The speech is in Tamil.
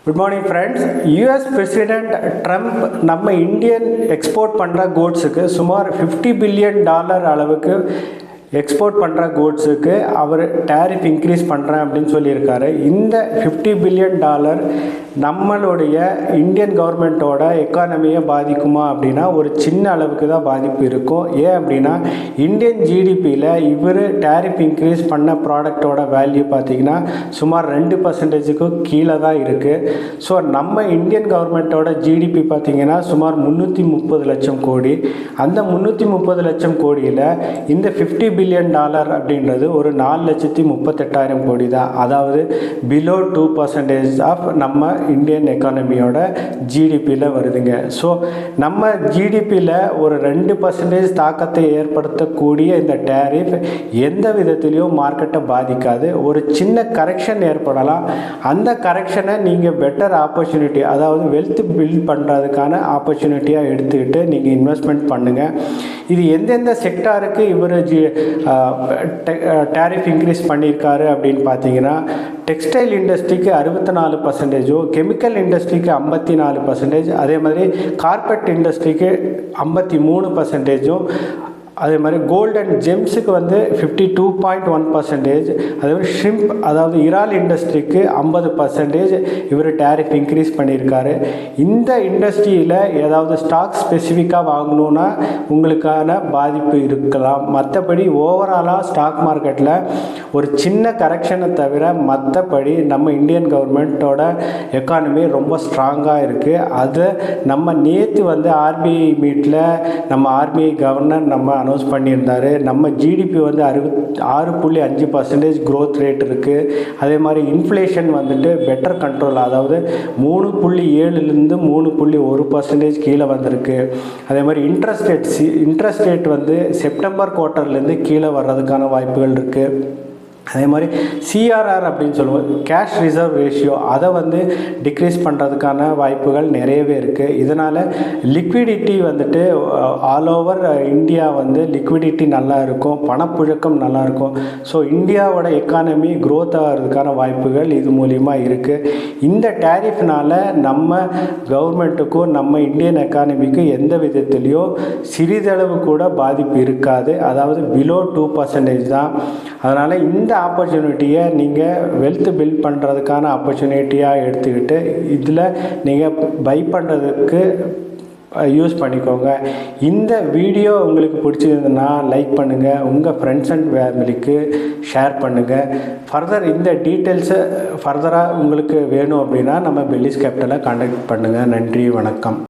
Good morning friends. US president Trump நம்ம இந்தியன் எக்ஸ்போர்ட் பண்ணுற கூட்ஸுக்கு சுமார் $50 பில்லியன் அளவுக்கு எக்ஸ்போர்ட் பண்ணுற கூட்ஸுக்கு அவர் டேரிஃப் இன்க்ரீஸ் பண்ணுறேன் அப்படின்னு சொல்லியிருக்காரு. இந்த $50 பில்லியன் நம்மளுடைய இந்தியன் கவர்மெண்ட்டோட எக்கானமியை பாதிக்குமா அப்படின்னா ஒரு சின்ன அளவுக்கு தான் பாதிப்பு இருக்கும். ஏன் அப்படின்னா இந்தியன் ஜிடிபியில் இவர் டேரிஃப் இன்க்ரீஸ் பண்ண ப்ராடக்டோட வேல்யூ பார்த்திங்கன்னா சுமார் 2% கீழே தான் இருக்குது. ஸோ நம்ம இந்தியன் கவர்மெண்ட்டோட ஜிடிபி பார்த்திங்கன்னா சுமார் 330 லட்சம் கோடி. அந்த 330 லட்சம் கோடியில் இந்த $50 பில்லியன் அப்படின்றது ஒரு 4,38,000 கோடி தான். அதாவது பிலோ 2% ஆஃப் நம்ம இந்தியன் எக்கானமியோட ஜிடிபியில் வருதுங்க. ஸோ நம்ம ஜிடிபியில் ஒரு 2% தாக்கத்தை ஏற்படுத்தக்கூடிய இந்த டேரிஃப் எந்த விதத்திலையும் மார்க்கெட்டை பாதிக்காது. ஒரு சின்ன கரெக்ஷன் ஏற்படலாம். அந்த கரெக்ஷனை நீங்கள் பெட்டர் ஆப்பர்ச்சுனிட்டி, அதாவது வெல்த் பில்ட் பண்ணுறதுக்கான ஆப்பர்ச்சுனிட்டியாக எடுத்துக்கிட்டு நீங்கள் இன்வெஸ்ட்மெண்ட் பண்ணுங்கள். இது எந்தெந்த செக்டாருக்கு இவர் டேரிஃப் இன்க்ரீஸ் பண்ணியிருக்காரு அப்படின்னு பார்த்தீங்கன்னா டெக்ஸ்டைல் இண்டஸ்ட்ரிக்கு 64%, கெமிக்கல் இண்டஸ்ட்ரிக்கு 54%, அதே மாதிரி கார்பெட் இண்டஸ்ட்ரிக்கு 53%, அதே மாதிரி கோல்ட் அண்ட் ஜெம்ஸுக்கு 52.1%, அதே மாதிரி ஷ்ரிம்ப் அதாவது இறால் இண்டஸ்ட்ரிக்கு 50% இவர் டேரிஃப் இன்க்ரீஸ் பண்ணியிருக்காரு. இந்த இண்டஸ்ட்ரியில் ஏதாவது ஸ்டாக் ஸ்பெசிஃபிக்காக வாங்கணுன்னா உங்களுக்கான பாதிப்பு இருக்கலாம். மற்றபடி ஓவராலாக ஸ்டாக் மார்க்கெட்டில் ஒரு சின்ன கரெக்ஷனை தவிர மற்றபடி நம்ம இந்தியன் கவர்மெண்ட்டோட எக்கானமி ரொம்ப ஸ்ட்ராங்காக இருக்குது. அதை நம்ம நேற்று ஆர்பிஐ மீட்டில் நம்ம ஆர்பிஐ கவர்னர் நம்ம அனௌன்ஸ் பண்ணியிருந்தார். நம்ம ஜிடிபி 6.5% க்ரோத் ரேட் இருக்குது. அதே மாதிரி இன்ஃப்ளேஷன் பெட்டர் கண்ட்ரோல், அதாவது 3.7லேருந்து 3.1% கீழே வந்திருக்கு. அதே மாதிரி இன்ட்ரெஸ்ட் ரேட் செப்டம்பர் குவார்ட்டர்லேருந்து கீழே வர்றதுக்கான வாய்ப்புகள் இருக்குது. அதே மாதிரி சிஆர்ஆர் அப்படின்னு சொல்லுவோம், கேஷ் ரிசர்வ் ரேஷியோ, அதை டிக்ரீஸ் பண்ணுறதுக்கான வாய்ப்புகள் நிறையவே இருக்குது. இதனால் liquidity all over India liquidity நல்லா இருக்கும், பணப்புழக்கம் நல்லாயிருக்கும். ஸோ இந்தியாவோட எக்கானமி க்ரோத் ஆகிறதுக்கான வாய்ப்புகள் இது மூலிமா இருக்குது. இந்த டேரிஃப்னால் நம்ம கவர்மெண்ட்டுக்கும் நம்ம இந்தியன் எக்கானமிக்கும் எந்த விதத்துலேயோ சிறிதளவு கூட பாதிப்பு இருக்காது. அதாவது பிலோ 2% தான். அதனால் இந்த ஆப்பர்ச்சுனிட்டியை நீங்கள் வெல்த் பில்ட் பண்ணுறதுக்கான ஆப்பர்ச்சுனிட்டியாக எடுத்துக்கிட்டு இதில் நீங்கள் பை பண்ணுறதுக்கு யூஸ் பண்ணிக்கோங்க. இந்த வீடியோ உங்களுக்கு பிடிச்சிருந்ததுன்னா லைக் பண்ணுங்கள், உங்கள் ஃப்ரெண்ட்ஸ் அண்ட் ஃபேமிலிக்கு ஷேர் பண்ணுங்கள். ஃபர்தர் இந்த டீட்டெயில்ஸு ஃபர்தராக உங்களுக்கு வேணும் அப்படின்னா நம்ம பெல்லிஸ் கேபிட்டலை கான்டாக்ட் பண்ணுங்கள். நன்றி, வணக்கம்.